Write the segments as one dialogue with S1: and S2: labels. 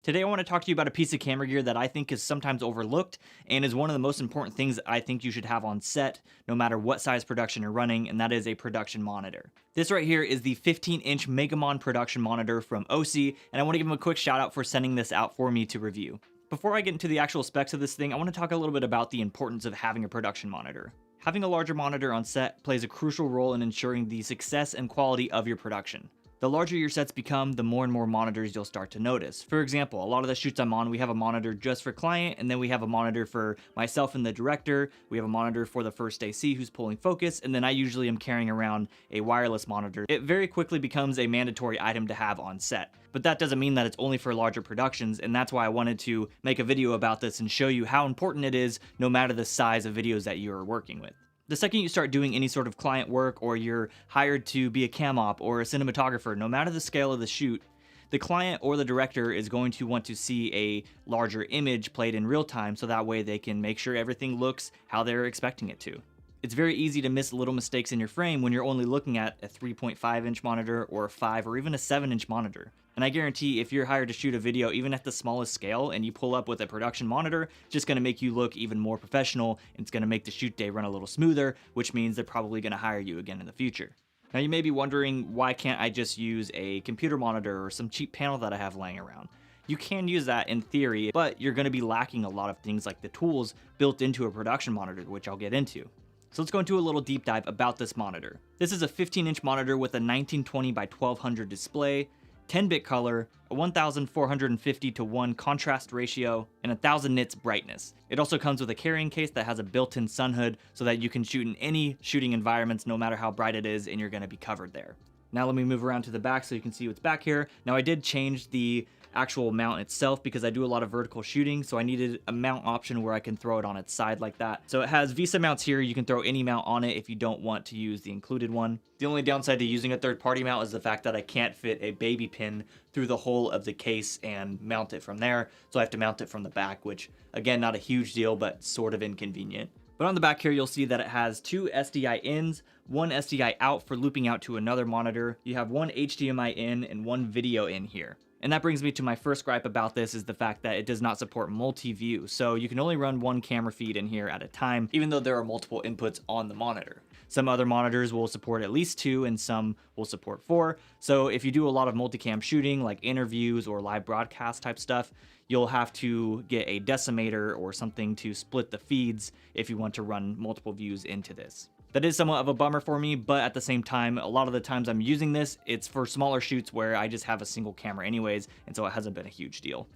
S1: Today I want to talk to you about a piece of camera gear that I think is sometimes overlooked and is one of the most important things that I think you should have on set no matter what size production you're running, and that is a production monitor. This right here is the 15-inch Megamon production monitor from OC, and I want to give them a quick shout out for sending this out for me to review. Before I get into the actual specs of this thing, I want to talk a little bit about the importance of having a production monitor. Having a larger monitor on set plays a crucial role in ensuring the success and quality of your production. The larger your sets become, the more and more monitors you'll start to notice. For example, a lot of the shoots I'm on, we have a monitor just for client, and then we have a monitor for myself and the director. We have a monitor for the first AC who's pulling focus, and then I usually am carrying around a wireless monitor. It very quickly becomes a mandatory item to have on set. But that doesn't mean that it's only for larger productions, and that's why I wanted to make a video about this and show you how important it is no matter the size of videos that you're working with. The second you start doing any sort of client work, or you're hired to be a cam op or a cinematographer, no matter the scale of the shoot, the client or the director is going to want to see a larger image played in real time, so that way they can make sure everything looks how they're expecting it to. It's very easy to miss little mistakes in your frame when you're only looking at a 3.5-inch monitor or a 5 or even a 7-inch monitor. And I guarantee if you're hired to shoot a video even at the smallest scale and you pull up with a production monitor, it's just going to make you look even more professional, and it's going to make the shoot day run a little smoother, which means they're probably going to hire you again in the future. Now you may be wondering, why can't I just use a computer monitor or some cheap panel that I have laying around? You can use that in theory, but you're going to be lacking a lot of things like the tools built into a production monitor, which I'll get into. So let's go into a little deep dive about this monitor. This is a 15-inch monitor with a 1920 by 1200 display, 10-bit color, a 1450 to 1 contrast ratio, and 1000 nits brightness. It also comes with a carrying case that has a built-in sun hood so that you can shoot in any shooting environments no matter how bright it is, and you're going to be covered there. Now let me move around to the back so you can see what's back here. Now I did change the actual mount itself because I do a lot of vertical shooting, so I needed a mount option where I can throw it on its side like that. So it has VESA mounts here. You can throw any mount on it if you don't want to use the included one. The only downside to using a third-party mount is the fact that I can't fit a baby pin through the hole of the case and mount it from there, so I have to mount it from the back, which again, not a huge deal, but sort of inconvenient. But on the back here, you'll see that it has 2 SDI ins, 1 SDI out for looping out to another monitor. You have 1 HDMI in and 1 video in here. And that brings me to my first gripe about this, is the fact that it does not support multi-view. So you can only run 1 camera feed in here at a time, even though there are multiple inputs on the monitor. Some other monitors will support at least 2 and some will support 4. So if you do a lot of multicam shooting like interviews or live broadcast type stuff, you'll have to get a decimator or something to split the feeds if you want to run multiple views into this. That is somewhat of a bummer for me, but at the same time, a lot of the times I'm using this, it's for smaller shoots where I just have a single camera anyways, and so it hasn't been a huge deal.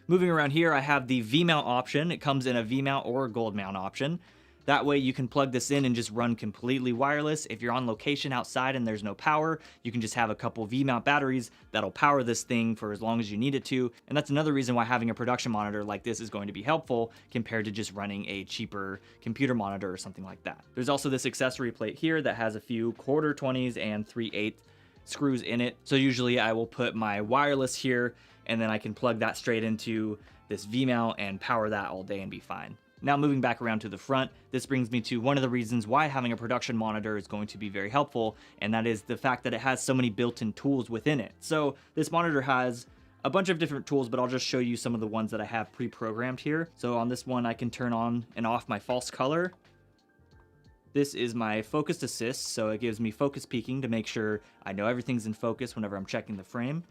S1: Moving around here, I have the V-mount option. It comes in a V-mount or a gold mount option. That way you can plug this in and just run completely wireless. If you're on location outside and there's no power, you can just have a couple V-mount batteries that'll power this thing for as long as you need it to. And that's another reason why having a production monitor like this is going to be helpful compared to just running a cheaper computer monitor or something like that. There's also this accessory plate here that has a few 1/4 and 3/8 screws in it. So usually I will put my wireless here, and then I can plug that straight into this V-mount and power that all day and be fine. Now moving back around to the front, this brings me to one of the reasons why having a production monitor is going to be very helpful, and that is the fact that it has so many built-in tools within it. So this monitor has a bunch of different tools, but I'll just show you some of the ones that I have pre-programmed here. So on this one, I can turn on and off my false color. This is my focus assist, so it gives me focus peaking to make sure I know everything's in focus whenever I'm checking the frame.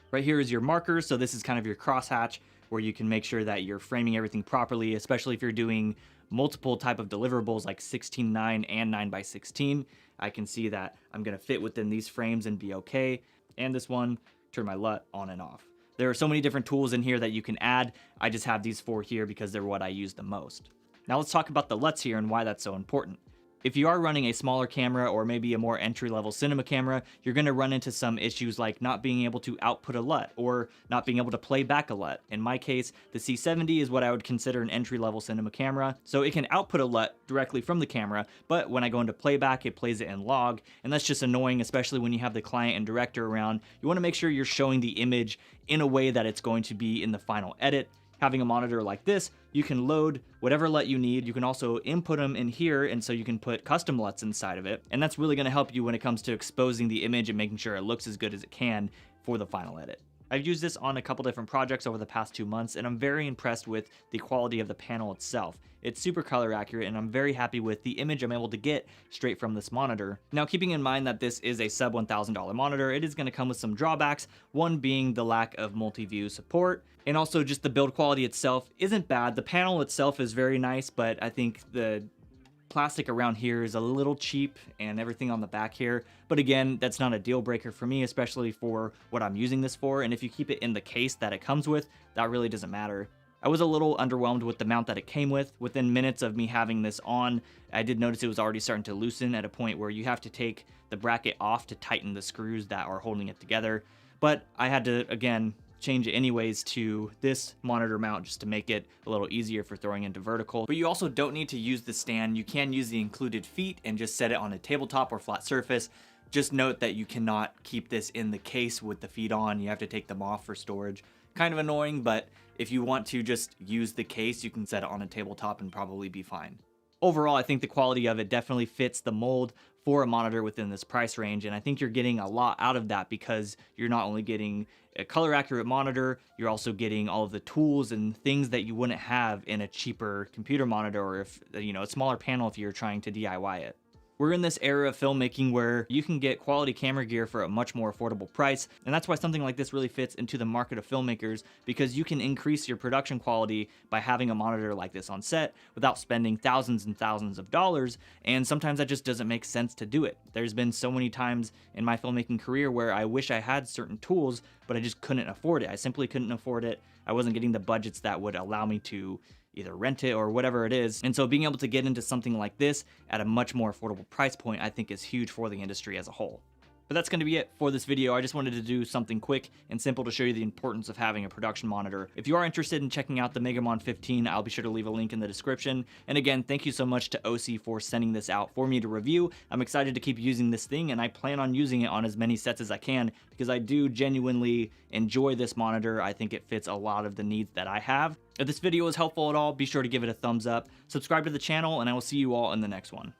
S1: Right here is your markers, so this is kind of your crosshatch, where you can make sure that you're framing everything properly, especially if you're doing multiple type of deliverables like 16:9 and 9:16. I can see that I'm gonna fit within these frames and be okay. And this one, turn my LUT on and off. There are so many different tools in here that you can add. I just have these 4 here because they're what I use the most. Now let's talk about the LUTs here and why that's so important. If you are running a smaller camera or maybe a more entry-level cinema camera, you're going to run into some issues like not being able to output a LUT or not being able to play back a LUT. In my case, the C70 is what I would consider an entry-level cinema camera, so it can output a LUT directly from the camera, but when I go into playback, it plays it in log, and that's just annoying, especially when you have the client and director around. You want to make sure you're showing the image in a way that it's going to be in the final edit. Having a monitor like this, you can load whatever LUT you need. You can also input them in here, and so you can put custom LUTs inside of it. And that's really going to help you when it comes to exposing the image and making sure it looks as good as it can for the final edit. I've used this on a couple different projects over the past 2 months, and I'm very impressed with the quality of the panel itself. It's super color accurate, and I'm very happy with the image I'm able to get straight from this monitor. Now, keeping in mind that this is a sub $1,000 monitor, it is going to come with some drawbacks, one being the lack of multi-view support, and also just the build quality itself isn't bad. The panel itself is very nice, but I think the plastic around here is a little cheap and everything on the back here, but again, that's not a deal breaker for me, especially for what I'm using this for. And if you keep it in the case that it comes with, that really doesn't matter. I was a little underwhelmed with the mount that it came with. Within minutes of me having this on, I did notice it was already starting to loosen at a point where you have to take the bracket off to tighten the screws that are holding it together. But I had to, again, change it anyways to this monitor mount just to make it a little easier for throwing into vertical. But you also don't need to use the stand. You can use the included feet and just set it on a tabletop or flat surface. Just note that you cannot keep this in the case with the feet on. You have to take them off for storage. Kind of annoying, but if you want to just use the case, you can set it on a tabletop and probably be fine. Overall, I think the quality of it definitely fits the mold for a monitor within this price range, and I think you're getting a lot out of that because you're not only getting a color accurate monitor, you're also getting all of the tools and things that you wouldn't have in a cheaper computer monitor, or if, you know, a smaller panel if you're trying to DIY it. We're in this era of filmmaking where you can get quality camera gear for a much more affordable price, and that's why something like this really fits into the market of filmmakers, because you can increase your production quality by having a monitor like this on set without spending thousands and thousands of dollars, and sometimes that just doesn't make sense to do it. There's been so many times in my filmmaking career where I wish I had certain tools, but I just couldn't afford it. I simply couldn't afford it. I wasn't getting the budgets that would allow me to either rent it or whatever it is. And so being able to get into something like this at a much more affordable price point, I think is huge for the industry as a whole. But that's going to be it for this video. I just wanted to do something quick and simple to show you the importance of having a production monitor. If you are interested in checking out the Megamon15, I'll be sure to leave a link in the description. And again, thank you so much to OC for sending this out for me to review. I'm excited to keep using this thing, and I plan on using it on as many sets as I can because I do genuinely enjoy this monitor. I think it fits a lot of the needs that I have. If this video was helpful at all, be sure to give it a thumbs up, subscribe to the channel, and I will see you all in the next one.